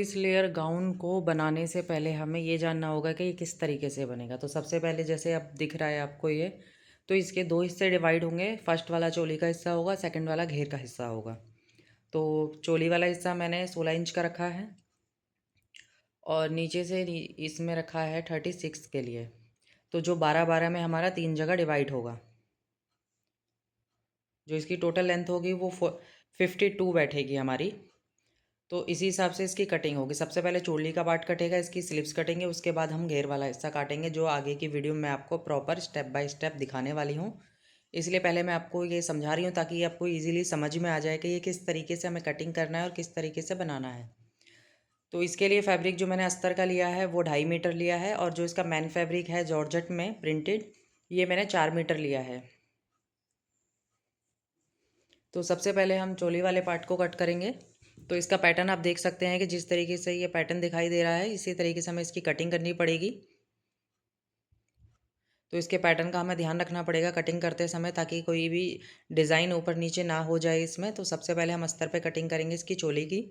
इस layer gown को बनाने से पहले हमें ये जानना होगा कि ये किस तरीके से बनेगा। तो सबसे पहले जैसे अब दिख रहा है आपको ये, तो इसके दो हिस्से डिवाइड होंगे। फर्स्ट वाला चोली का हिस्सा होगा, सेकंड वाला घेर का हिस्सा होगा। तो चोली वाला हिस्सा मैंने 16 इंच का रखा है और नीचे से इसमें रखा है 36 के लिए। तो जो 12-12 में हमारा 3 जगह डिवाइड होगा, जो इसकी टोटल लेंथ होगी वो 52 बैठेगी हमारी। तो इसी हिसाब से इसकी कटिंग होगी। सबसे पहले चोली का पार्ट कटेगा, इसकी स्लीव्स कटेंगे, उसके बाद हम घेर वाला हिस्सा काटेंगे, जो आगे की वीडियो में आपको प्रॉपर स्टेप बाय स्टेप दिखाने वाली हूँ। इसलिए पहले मैं आपको ये समझा रही हूँ ताकि आपको इजीली समझ में आ जाए कि ये किस तरीके से हमें कटिंग करना है और किस तरीके से बनाना है। तो इसके लिए फैब्रिक जो मैंने अस्तर का लिया है वो 2.5 मीटर लिया है, और जो इसका मैन फैब्रिक है जॉर्जेट में प्रिंटेड, ये मैंने 4 मीटर लिया है। तो सबसे पहले हम चोली वाले पार्ट को कट करेंगे। तो इसका पैटर्न आप देख सकते हैं कि जिस तरीके से ये पैटर्न दिखाई दे रहा है, इसी तरीके से हमें इसकी कटिंग करनी पड़ेगी। तो इसके पैटर्न का हमें ध्यान रखना पड़ेगा कटिंग करते समय, ताकि कोई भी डिज़ाइन ऊपर नीचे ना हो जाए इसमें। तो सबसे पहले हम अस्तर पे कटिंग करेंगे इसकी चोली की।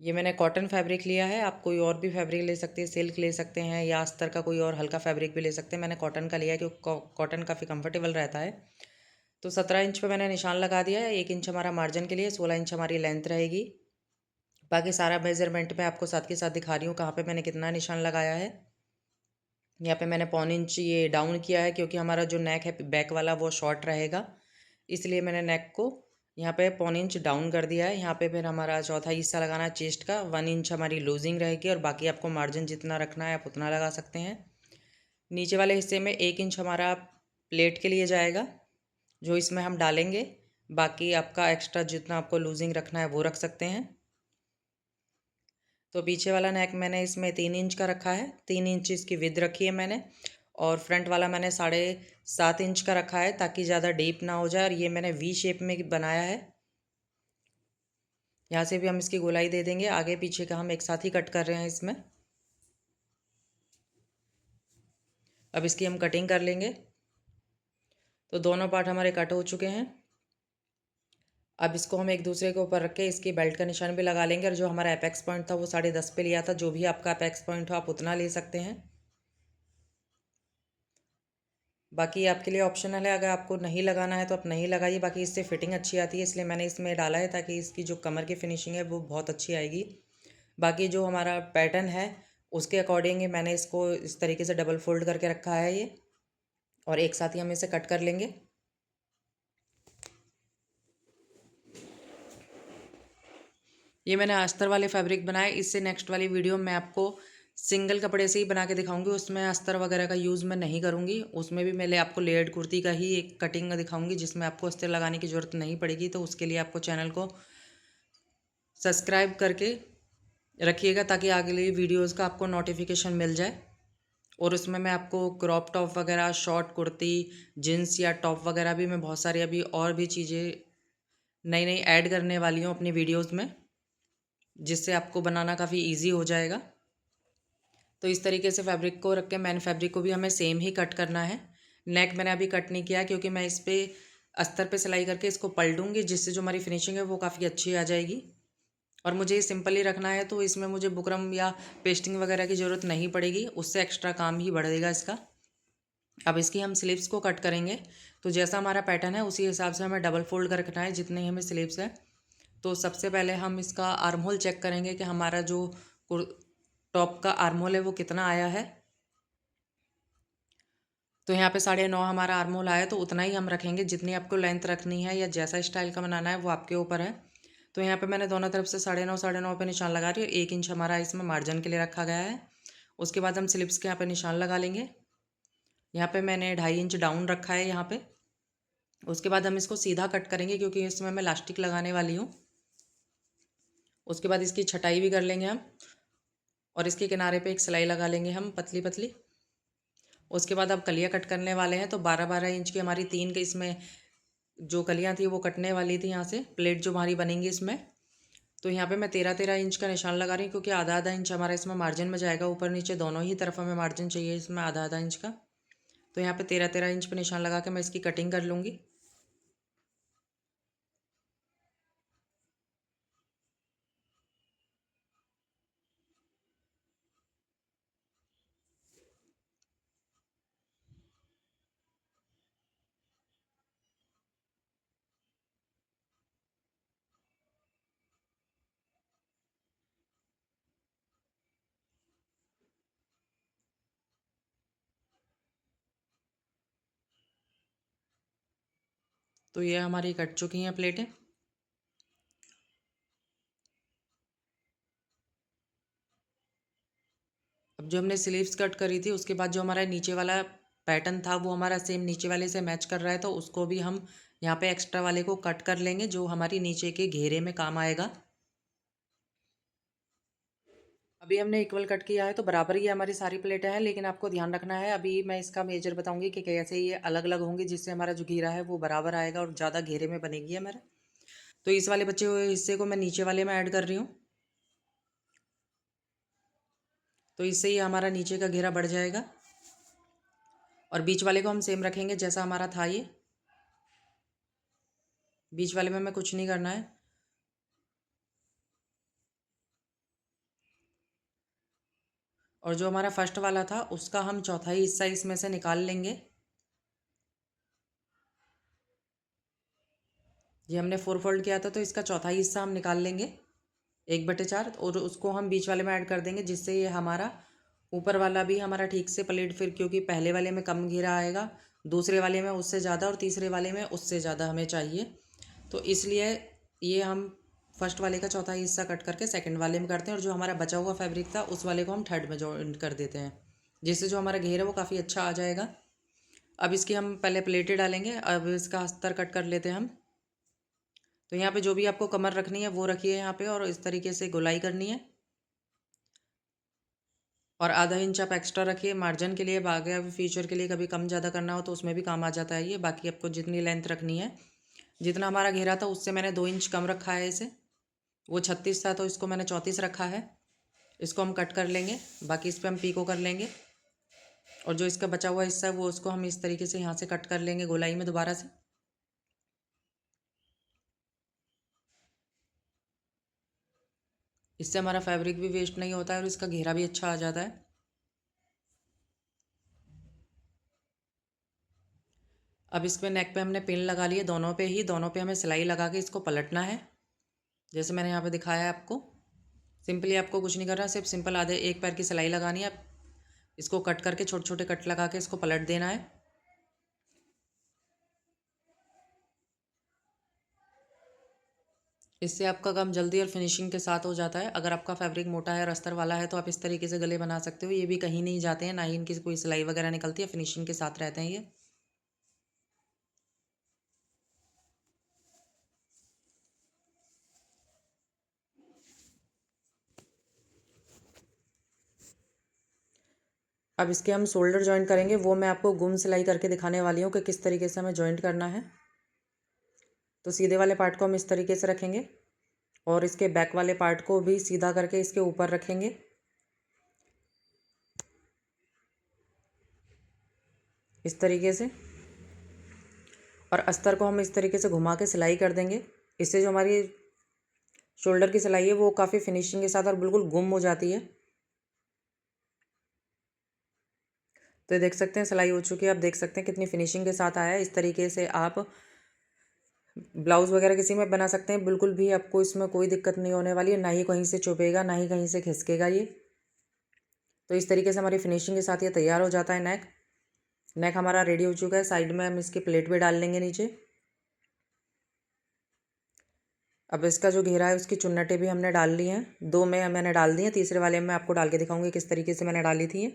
ये मैंने कॉटन फैब्रिक लिया है, आप कोई और भी फैब्रिक ले सकते हैं, सिल्क ले सकते हैं या अस्तर का कोई और हल्का फैब्रिक भी ले सकते हैं। मैंने कॉटन का लिया है क्योंकि कॉटन काफ़ी कंफर्टेबल रहता है। तो 17 इंच पे मैंने निशान लगा दिया है। 1 इंच हमारा मार्जिन के लिए, 16 इंच हमारी लेंथ रहेगी। बाकी सारा मेजरमेंट मैं आपको साथ के साथ दिखा रही हूँ कहाँ पे मैंने कितना निशान लगाया है। यहाँ पे मैंने 1.25 इंच ये डाउन किया है, क्योंकि हमारा जो नेक है बैक वाला वो शॉर्ट रहेगा, इसलिए मैंने नेक को यहाँ पे 1.25 इंच डाउन कर दिया है। यहाँ पे फिर हमारा चौथा हिस्सा लगाना है चेस्ट का। 1 इंच हमारी लूजिंग रहेगी, और बाकी आपको मार्जिन जितना रखना है आप उतना लगा सकते हैं। नीचे वाले हिस्से में 1 इंच हमारा प्लेट के लिए जाएगा, जो इसमें हम डालेंगे। बाकी आपका एक्स्ट्रा जितना आपको लूजिंग रखना है वो रख सकते हैं। तो पीछे वाला नेक मैंने इसमें 3 इंच का रखा है, 3 इंच इसकी विड्थ रखी है मैंने। और फ्रंट वाला मैंने 7.5 इंच का रखा है, ताकि ज़्यादा डीप ना हो जाए। और ये मैंने वी शेप में बनाया है। यहाँ से भी हम इसकी गोलाई दे देंगे, आगे पीछे का हम एक साथ ही कट कर रहे हैं इसमें। अब इसकी हम कटिंग कर लेंगे। तो दोनों पार्ट हमारे कट हो चुके हैं। अब इसको हम एक दूसरे के ऊपर रख के इसकी बेल्ट का निशान भी लगा लेंगे। और जो हमारा एपेक्स पॉइंट था वो 10.5 पे लिया था। जो भी आपका एपेक्स पॉइंट हो आप उतना ले सकते हैं, बाकी आपके लिए ऑप्शनल है। अगर आपको नहीं लगाना है तो आप नहीं लगाइए, बाकी इससे फिटिंग अच्छी आती है, इसलिए मैंने इसमें डाला है, ताकि इसकी जो कमर की फिनिशिंग है वो बहुत अच्छी आएगी। बाकी जो हमारा पैटर्न है उसके अकॉर्डिंग ही मैंने इसको इस तरीके से डबल फोल्ड करके रखा है ये, और एक साथ ही हम इसे कट कर लेंगे। ये मैंने अस्तर वाले फैब्रिक बनाए। इससे नेक्स्ट वाली वीडियो में आपको सिंगल कपड़े से ही बना के दिखाऊंगी, उसमें अस्तर वगैरह का यूज़ मैं नहीं करूँगी। उसमें भी मैं आपको लेयर्ड कुर्ती का ही एक कटिंग दिखाऊंगी, जिसमें आपको अस्तर लगाने की ज़रूरत नहीं पड़ेगी। तो उसके लिए आपको चैनल को सब्सक्राइब करके रखिएगा, ताकि अगली वीडियोज़ का आपको नोटिफिकेशन मिल जाए। और उसमें मैं आपको क्रॉप टॉप वगैरह, शॉर्ट कुर्ती, जीन्स या टॉप वगैरह भी मैं बहुत सारी अभी और भी चीज़ें नई नई ऐड करने वाली हूँ अपनी वीडियोज़ में, जिससे आपको बनाना काफ़ी ईजी हो जाएगा। तो इस तरीके से फैब्रिक को रख के मैन फैब्रिक को भी हमें सेम ही कट करना है। नेक मैंने अभी कट नहीं किया, क्योंकि मैं इस पर अस्तर पे सिलाई करके इसको पलटूंगी, जिससे जो हमारी फिनिशिंग है वो काफ़ी अच्छी आ जाएगी। और मुझे ये सिंपल ही रखना है, तो इसमें मुझे बुकरम या पेस्टिंग वगैरह की ज़रूरत नहीं पड़ेगी, उससे एक्स्ट्रा काम ही बढ़ेगा इसका। अब इसकी हम स्लीव्स को कट करेंगे। तो जैसा हमारा पैटर्न है उसी हिसाब से हमें डबल फोल्ड कर रखना है, जितने ही हमें स्लीव्स है। तो सबसे पहले हम इसका आर्म होल चेक करेंगे कि हमारा जो टॉप का आर्म होल है वो कितना आया है। तो यहाँ पे 9.5 हमारा आर्म होल आया, तो उतना ही हम रखेंगे। जितनी आपको लेंथ रखनी है या जैसा स्टाइल का बनाना है वो आपके ऊपर है। तो यहाँ पे मैंने दोनों तरफ से 9.5 पे निशान लगा रही हूँ। 1 इंच हमारा इसमें मार्जिन के लिए रखा गया है। उसके बाद हम स्लिप्स के यहाँ पे निशान लगा लेंगे। यहाँ पे मैंने 2.5 इंच डाउन रखा है यहाँ पे। उसके बाद हम इसको सीधा कट करेंगे, क्योंकि इसमें मैं लास्टिक लगाने वाली हूँ। उसके बाद इसकी छटाई भी कर लेंगे हम, और इसके किनारे पे एक सिलाई लगा लेंगे हम पतली पतली। उसके बाद अब कलियाँ कट करने वाले हैं। तो 12-12 इंच की हमारी 3 के इसमें जो कलियाँ थी वो कटने वाली थी, यहाँ से प्लेट जो हमारी बनेंगी इसमें। तो यहाँ पे मैं 13-13 इंच का निशान लगा रही हूँ, क्योंकि आधा आधा इंच हमारा इसमें मार्जिन में जाएगा। ऊपर नीचे दोनों ही तरफ हमें मार्जिन चाहिए इसमें आधा आधा इंच का। तो यहाँ पे 13-13 इंच पे निशान लगा के मैं इसकी कटिंग कर लूँगी। तो ये हमारी कट चुकी हैं प्लेटें। अब जो हमने स्लीव्स कट करी थी उसके बाद जो हमारा नीचे वाला पैटर्न था वो हमारा सेम नीचे वाले से मैच कर रहा है, तो उसको भी हम यहाँ पे एक्स्ट्रा वाले को कट कर लेंगे जो हमारी नीचे के घेरे में काम आएगा। अभी हमने इक्वल कट किया है तो बराबर ही हमारी सारी प्लेटें हैं, लेकिन आपको ध्यान रखना है, अभी मैं इसका मेजर बताऊंगी कि कैसे ये अलग अलग होंगी जिससे हमारा जो घेरा है वो बराबर आएगा और ज़्यादा घेरे में बनेगी हमारा। तो इस वाले बचे हुए हिस्से को मैं नीचे वाले में ऐड कर रही हूँ, तो इससे ही हमारा नीचे का घेरा बढ़ जाएगा। और बीच वाले को हम सेम रखेंगे जैसा हमारा था ये। बीच वाले में हमें कुछ नहीं करना है। और जो हमारा फर्स्ट वाला था उसका हम चौथाई हिस्सा इसमें से निकाल लेंगे। ये हमने 4 फोल्ड किया था तो इसका चौथाई हिस्सा हम निकाल लेंगे 1/4, और उसको हम बीच वाले में ऐड कर देंगे जिससे ये हमारा ऊपर वाला भी हमारा ठीक से प्लेट, फिर क्योंकि पहले वाले में कम घेरा आएगा, दूसरे वाले में उससे ज़्यादा और तीसरे वाले में उससे ज़्यादा हमें चाहिए, तो इसलिए ये हम फर्स्ट वाले का चौथा हिस्सा कट करके सेकंड वाले में करते हैं और जो हमारा बचा हुआ फैब्रिक था उस वाले को हम थर्ड में जॉइन कर देते हैं, जिससे जो हमारा घेर है वो काफ़ी अच्छा आ जाएगा। अब इसकी हम पहले प्लेटें डालेंगे, अब इसका अस्तर कट कर लेते हैं हम। तो यहाँ पे जो भी आपको कमर रखनी है वो रखिए यहाँ पे, और इस तरीके से गोलाई करनी है। और आधा इंच आप एक्स्ट्रा रखिए मार्जिन के लिए, आगे फ्यूचर के लिए कभी कम ज़्यादा करना हो तो उसमें भी काम आ जाता है ये। बाकी आपको जितनी लेंथ रखनी है, जितना हमारा घेरा था उससे मैंने 2 इंच कम रखा है इसे, वो 36 था तो इसको मैंने 34 रखा है। इसको हम कट कर लेंगे, बाकी इस पर हम पीको कर लेंगे, और जो इसका बचा हुआ हिस्सा है वो उसको हम इस तरीके से यहाँ से कट कर लेंगे गोलाई में दोबारा से। इससे हमारा फैब्रिक भी वेस्ट नहीं होता है और इसका घेरा भी अच्छा आ जाता है। अब इस पे नेक पे हमने पिन लगा लिए, दोनों पे ही, दोनों पे हमें सिलाई लगा के इसको पलटना है जैसे मैंने यहाँ पे दिखाया है आपको। सिंपली आपको कुछ नहीं करना, सिर्फ सिंपल आधे एक पैर की सिलाई लगानी है। इसको कट करके छोटे छोटे कट लगा के इसको पलट देना है। इससे आपका काम जल्दी और फिनिशिंग के साथ हो जाता है। अगर आपका फैब्रिक मोटा है और अस्तर वाला है तो आप इस तरीके से गले बना सकते हो, ये भी कहीं नहीं जाते हैं, ना ही इनकी कोई सिलाई वगैरह निकलती है, फिनिशिंग के साथ रहते हैं ये। अब इसके हम शोल्डर जॉइंट करेंगे, वो मैं आपको गुम सिलाई करके दिखाने वाली हूँ कि किस तरीके से हमें जॉइंट करना है। तो सीधे वाले पार्ट को हम इस तरीके से रखेंगे और इसके बैक वाले पार्ट को भी सीधा करके इसके ऊपर रखेंगे, इस तरीके से। और अस्तर को हम इस तरीके से घुमा के सिलाई कर देंगे। इससे जो हमारी शोल्डर की सिलाई है वो काफ़ी फिनिशिंग के साथ और बिल्कुल गुम हो जाती है। तो ये देख सकते हैं सिलाई हो चुकी है, आप देख सकते हैं कितनी फिनिशिंग के साथ आया है। इस तरीके से आप ब्लाउज़ वगैरह किसी में बना सकते हैं, बिल्कुल भी आपको इसमें कोई दिक्कत नहीं होने वाली है, ना ही कहीं से चुभेगा ना ही कहीं से खिसकेगा ये। तो इस तरीके से हमारी फिनिशिंग के साथ ये तैयार हो जाता है नेक। नेक हमारा रेडी हो चुका है। साइड में हम इसकी प्लेट भी डाल लेंगे नीचे। अब इसका जो घेरा है उसकी चुन्नटें भी हमने डाल ली हैं, 2 में मैंने डाल दी हैं, तीसरे वाले में आपको डाल के दिखाऊंगी किस तरीके से मैंने डाली थी।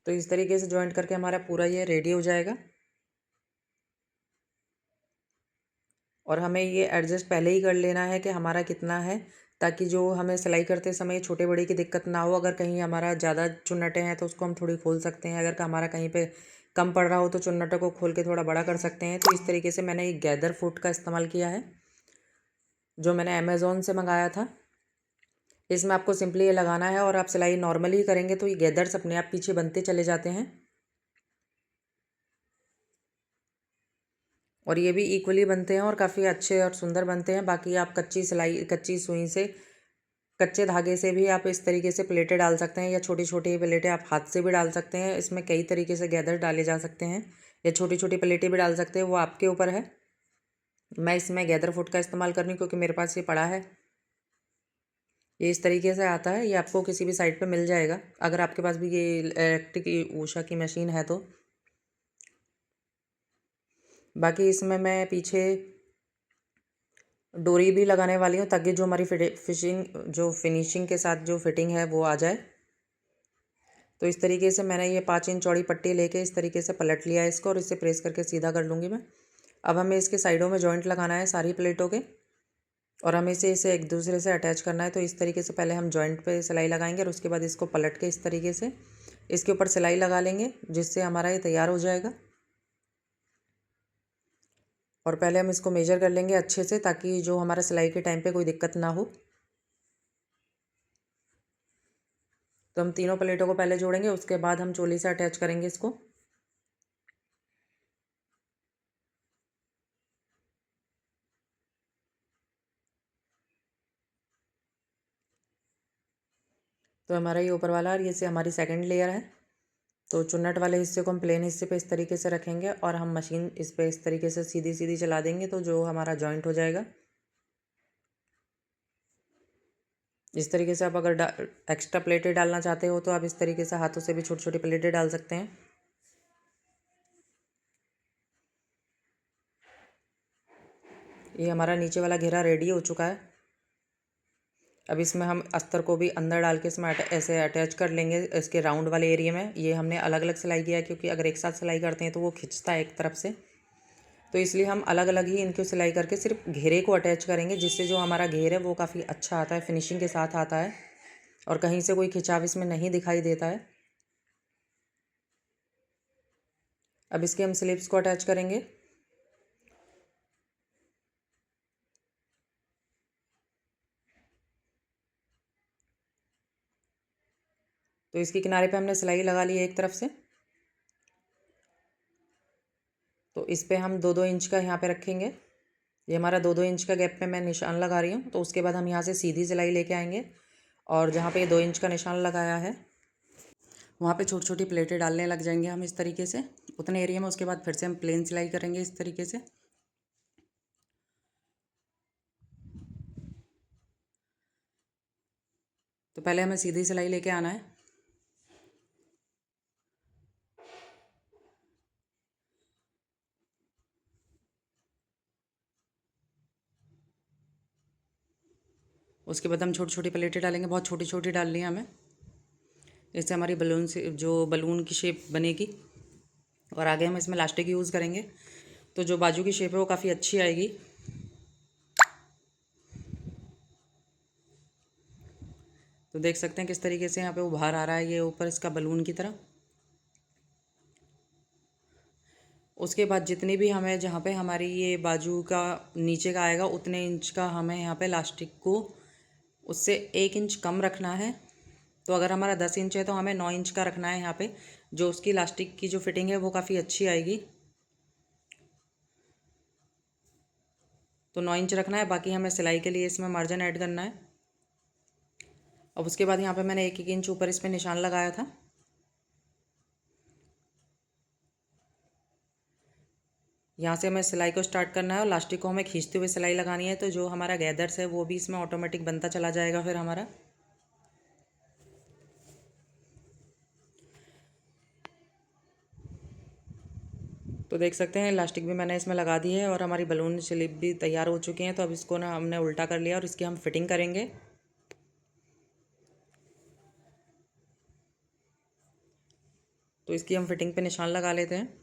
तो इस तरीके से जॉइंट करके हमारा पूरा ये रेडी हो जाएगा। और हमें ये एडजस्ट पहले ही कर लेना है कि हमारा कितना है, ताकि जो हमें सिलाई करते समय छोटे बड़े की दिक्कत ना हो। अगर कहीं हमारा ज़्यादा चुन्नटें हैं तो उसको हम थोड़ी खोल सकते हैं, अगर हमारा कहीं पे कम पड़ रहा हो तो चुन्नटों को खोल के थोड़ा बड़ा कर सकते हैं। तो इस तरीके से मैंने एक गैदर फुट का इस्तेमाल किया है जो मैंने अमेज़ोन से मंगाया था। इसमें आपको सिंपली ये लगाना है और आप सिलाई नॉर्मली ही करेंगे तो ये गैदर्स अपने आप पीछे बनते चले जाते हैं। और ये भी इक्वली बनते हैं और काफ़ी अच्छे और सुंदर बनते हैं। बाकी आप कच्ची सिलाई, कच्ची सुई से, कच्चे धागे से भी आप इस तरीके से प्लेटें डाल सकते हैं, या छोटी छोटी प्लेटें आप हाथ से भी डाल सकते हैं। इसमें कई तरीके से गैदर डाले जा सकते हैं, या छोटी छोटी प्लेटें भी डाल सकते हैं, वो आपके ऊपर है। मैं इसमें गैदर फुट का इस्तेमाल कर रही हूँ क्योंकि मेरे पास ये पड़ा है। ये इस तरीके से आता है, ये आपको किसी भी साइट पे मिल जाएगा अगर आपके पास भी ये इलेक्ट्रिक ऊषा की मशीन है तो। बाकी इसमें मैं पीछे डोरी भी लगाने वाली हूँ ताकि जो हमारी फिशिंग जो फिनिशिंग के साथ जो फिटिंग है वो आ जाए। तो इस तरीके से मैंने ये 5 इंच चौड़ी पट्टी लेके इस तरीके से पलट लिया है इसको और इसे प्रेस करके सीधा कर लूँगी मैं। अब हमें इसके साइडों में जॉइंट लगाना है सारी प्लेटों के, और हमें इसे एक दूसरे से अटैच करना है। तो इस तरीके से पहले हम जॉइंट पे सिलाई लगाएंगे और उसके बाद इसको पलट के इस तरीके से इसके ऊपर सिलाई लगा लेंगे, जिससे हमारा ये तैयार हो जाएगा। और पहले हम इसको मेजर कर लेंगे अच्छे से ताकि जो हमारा सिलाई के टाइम पे कोई दिक्कत ना हो। तो हम तीनों प्लेटों को पहले जोड़ेंगे, उसके बाद हम चोली से अटैच करेंगे इसको। तो हमारा ये ऊपर वाला और ये से हमारी सेकंड लेयर है। तो चुन्नट वाले हिस्से को हम प्लेन हिस्से पे इस तरीके से रखेंगे और हम मशीन इस पे इस तरीके से सीधी सीधी चला देंगे तो जो हमारा जॉइंट हो जाएगा। इस तरीके से आप अगर एक्स्ट्रा प्लेटें डालना चाहते हो तो आप इस तरीके से हाथों से भी छोटी छोटी प्लेटें डाल सकते हैं। ये हमारा नीचे वाला घेरा रेडी हो चुका है। अब इसमें हम अस्तर को भी अंदर डाल के इसमें ऐसे अटैच कर लेंगे इसके राउंड वाले एरिया में। ये हमने अलग अलग सिलाई किया है क्योंकि अगर एक साथ सिलाई करते हैं तो वो खिंचता है एक तरफ से, तो इसलिए हम अलग अलग ही इनको सिलाई करके सिर्फ घेरे को अटैच करेंगे, जिससे जो हमारा घेर है वो काफ़ी अच्छा आता है, फिनिशिंग के साथ आता है और कहीं से कोई खिंचाव इसमें नहीं दिखाई देता है। अब इसके हम स्लिप्स को अटैच करेंगे। तो इसके किनारे पे हमने सिलाई लगा ली है एक तरफ से। तो इस पे हम 2-2 इंच का यहाँ पे रखेंगे। ये हमारा 2-2 इंच का गैप पे मैं निशान लगा रही हूँ। तो उसके बाद हम यहाँ से सीधी सिलाई लेके आएंगे और जहाँ पे ये 2 इंच का निशान लगाया है वहाँ पे छोटी छोटी प्लेटें डालने लग जाएंगे हम इस तरीके से उतने एरिया में। उसके बाद फिर से हम प्लेन सिलाई करेंगे इस तरीके से। तो पहले हमें सीधी सिलाई लेके आना है। उसके बाद हम छोटी छोटी प्लेटें डालेंगे, बहुत छोटी छोटी डालनी है हमें, इससे हमारी बलून से जो बलून की शेप बनेगी। और आगे हम इसमें लास्टिक यूज़ करेंगे तो जो बाजू की शेप है वो काफ़ी अच्छी आएगी। तो देख सकते हैं किस तरीके से यहाँ पे उभार आ रहा है ये ऊपर इसका बलून की तरह। उसके बाद जितनी भी हमें जहाँ पे हमारी ये बाजू का नीचे का आएगा उतने इंच का हमें यहाँ पे लास्टिक को उससे 1 इंच कम रखना है। तो अगर हमारा 10 इंच है तो हमें 9 इंच का रखना है यहाँ पे, जो उसकी लास्टिक की जो फिटिंग है वो काफ़ी अच्छी आएगी। तो 9 इंच रखना है, बाकी हमें सिलाई के लिए इसमें मार्जिन ऐड करना है। अब उसके बाद यहाँ पे मैंने 1-1 इंच ऊपर इस पर निशान लगाया था। यहाँ से हमें सिलाई को स्टार्ट करना है और लास्टिक को हमें खींचते हुए सिलाई लगानी है। तो जो हमारा गैदर्स है वो भी इसमें ऑटोमेटिक बनता चला जाएगा फिर हमारा। तो देख सकते हैं इलास्टिक भी मैंने इसमें लगा दी है और हमारी बलून स्लिप भी तैयार हो चुके हैं। तो अब इसको ना हमने उल्टा कर लिया और इसकी हम फिटिंग करेंगे। तो इसकी हम फिटिंग पे निशान लगा लेते हैं।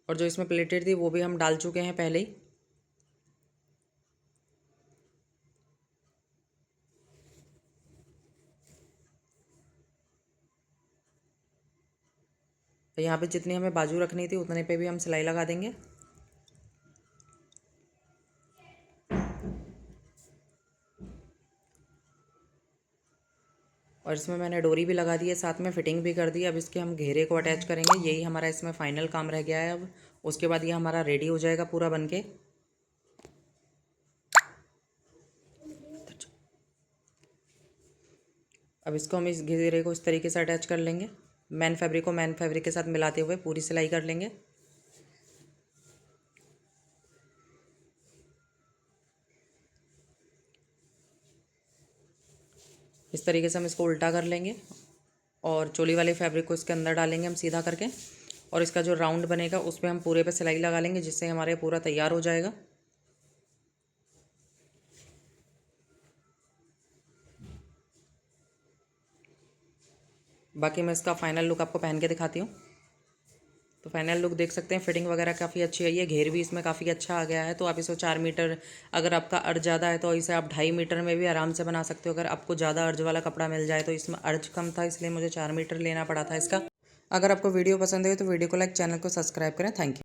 और जो इसमें प्लेटेड थी वो भी हम डाल चुके हैं पहले ही। तो यहाँ पे जितनी हमें बाजू रखनी थी उतने पे भी हम सिलाई लगा देंगे। और इसमें मैंने डोरी भी लगा दी है, साथ में फिटिंग भी कर दी। अब इसके हम घेरे को अटैच करेंगे, यही हमारा इसमें फाइनल काम रह गया है अब। उसके बाद ये हमारा रेडी हो जाएगा पूरा बन के। अब इसको हम इस घेरे को इस तरीके से अटैच कर लेंगे। मैन फैब्रिक को मैन फैब्रिक के साथ मिलाते हुए पूरी सिलाई कर लेंगे। इस तरीके से हम इसको उल्टा कर लेंगे और चोली वाले फैब्रिक को इसके अंदर डालेंगे हम सीधा करके, और इसका जो राउंड बनेगा उस पर हम पूरे पे सिलाई लगा लेंगे, जिससे हमारे पूरा तैयार हो जाएगा। बाकी मैं इसका फाइनल लुक आपको पहन के दिखाती हूँ। तो फाइनल लुक देख सकते हैं, फिटिंग वगैरह काफ़ी अच्छी आई है, घेर भी इसमें काफ़ी अच्छा आ गया है। तो आप इसको 4 मीटर, अगर आपका अर्ज ज़्यादा है तो इसे आप 2.5 मीटर में भी आराम से बना सकते हो। अगर आपको ज़्यादा अर्ज वाला कपड़ा मिल जाए, तो इसमें अर्ज कम था इसलिए मुझे 4 मीटर लेना पड़ा था इसका। अगर आपको वीडियो पसंद है तो वीडियो को लाइक, चैनल को सब्सक्राइब करें। Thank you.